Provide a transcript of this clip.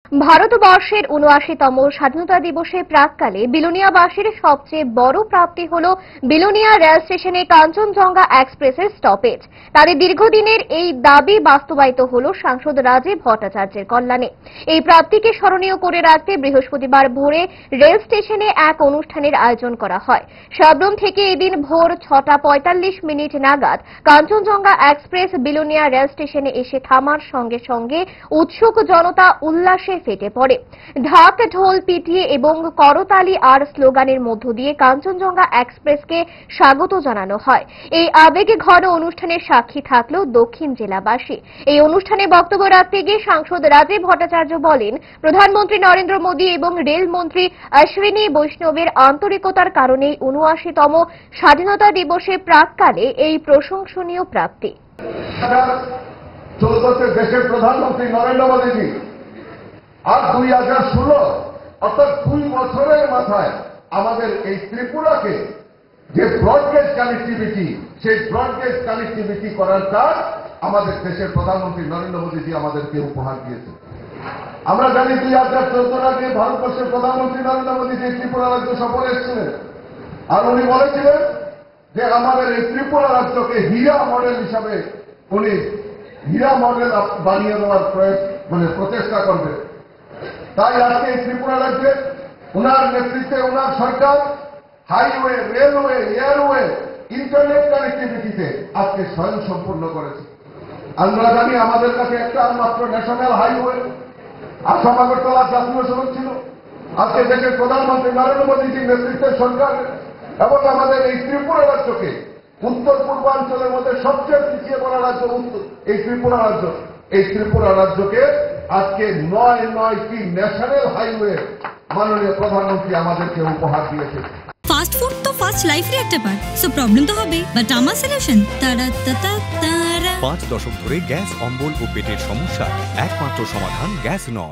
ভারতবর্ষের ৭৯তম স্বাধীনতা দিবসের প্রাক্কালে বিলোনিয়াবাসীর সবচেয়ে বড় প্রাপ্তি হল বিলোনিয়া রেল স্টেশনে কাঞ্চনজঙ্ঘা এক্সপ্রেসের স্টপেজ। তাদের দীর্ঘদিনের এই দাবি বাস্তবায়িত হল সাংসদ রাজীব ভট্টাচার্যের কল্যাণে। এই প্রাপ্তিকে স্মরণীয় করে রাখতে বৃহস্পতিবার ভোরে রেল স্টেশনে এক অনুষ্ঠানের আয়োজন করা হয়। সাবরুম থেকে এদিন ভোর ৬টা ৪৫ নাগাদ কাঞ্চনজঙ্ঘা এক্সপ্রেস বিলোনিয়া রেল স্টেশনে এসে থামার সঙ্গে সঙ্গে উৎসুক জনতা উল্লাসে ফেটে পড়ে। ঢাক ঢোল পিটিয়ে এবং করতালি আর স্লোগানের মধ্য দিয়ে কাঞ্চনজঙ্ঘা এক্সপ্রেসকে স্বাগত জানানো হয়। এই আবেগে ঘন অনুষ্ঠানের সাক্ষী থাকলেও দক্ষিণ জেলাবাসী। এই অনুষ্ঠানে বক্তব্য রাখতে গিয়ে সাংসদ রাজীব ভট্টাচার্য বলেন, প্রধানমন্ত্রী নরেন্দ্র মোদী এবং রেলমন্ত্রী অশ্বিনী বৈষ্ণবের আন্তরিকতার কারণেই ৭৯তম স্বাধীনতা দিবসে প্রাক্কালে এই প্রশংসনীয় প্রাপ্তি। দেশের প্রধানমন্ত্রী নরেন্দ্র মোদীজি আর ২০১৬ অর্থাৎ ২ বছরের মাথায় আমাদের এই ত্রিপুরাকে যে ব্রডগেজ কানেক্টিভিটি, সেই ব্রডগেজ কানেক্টিভিটি করার কাজ আমাদের দেশের প্রধানমন্ত্রী নরেন্দ্র মোদীজি আমাদেরকে উপহার দিয়েছে। আমরা জানি ২০১৪ আগে ভারতবর্ষের প্রধানমন্ত্রী নরেন্দ্র মোদীজি ত্রিপুরা রাজ্য সফরে এসেছিলেন, আর উনি বলেছিলেন যে আমাদের এই ত্রিপুরা রাজ্যকে হীরা মডেল হিসাবে উনি হীরা মডেল বানিয়ে দেওয়ার প্রচেষ্টা করবেন। তাই আজকে এই ত্রিপুরা রাজ্যে ওনার নেতৃত্বে ওনার সরকার হাইওয়ে, রেলওয়ে, এয়ারওয়ে, ইন্টারনেট কানেক্টিভিটিতে আজকে স্বয়ংসম্পূর্ণ করেছে। আমরা জানি আমাদের কাছে একটা মাত্র ন্যাশনাল হাইওয়ে আসাম আগরতলা জাতীয় সড়ক ছিল। আজকে দেশের প্রধানমন্ত্রী নরেন্দ্র মোদীজির নেতৃত্বের সরকার এবং আমাদের এই ত্রিপুরা রাজ্যকে উত্তর পূর্বাঞ্চলের মধ্যে সবচেয়ে পিছিয়ে পড়া রাজ্য এই ত্রিপুরা রাজ্য। এই ত্রিপুরা রাজ্যকে আজকে ৯টি ন্যাশনাল হাইওয়ে মাননীয় প্রধানমন্ত্রী আমাদেরকে উপহার দিয়েছে। ফাস্ট ফুড তো ফাস্ট লাইফের একটা পার্ট, সো প্রবলেম তো হবে, বাট আমার সলিউশন তারা। ৫ দশক ধরে গ্যাস, অম্বল ও পেটের সমস্যা একমাত্র সমাধান গ্যাস নল।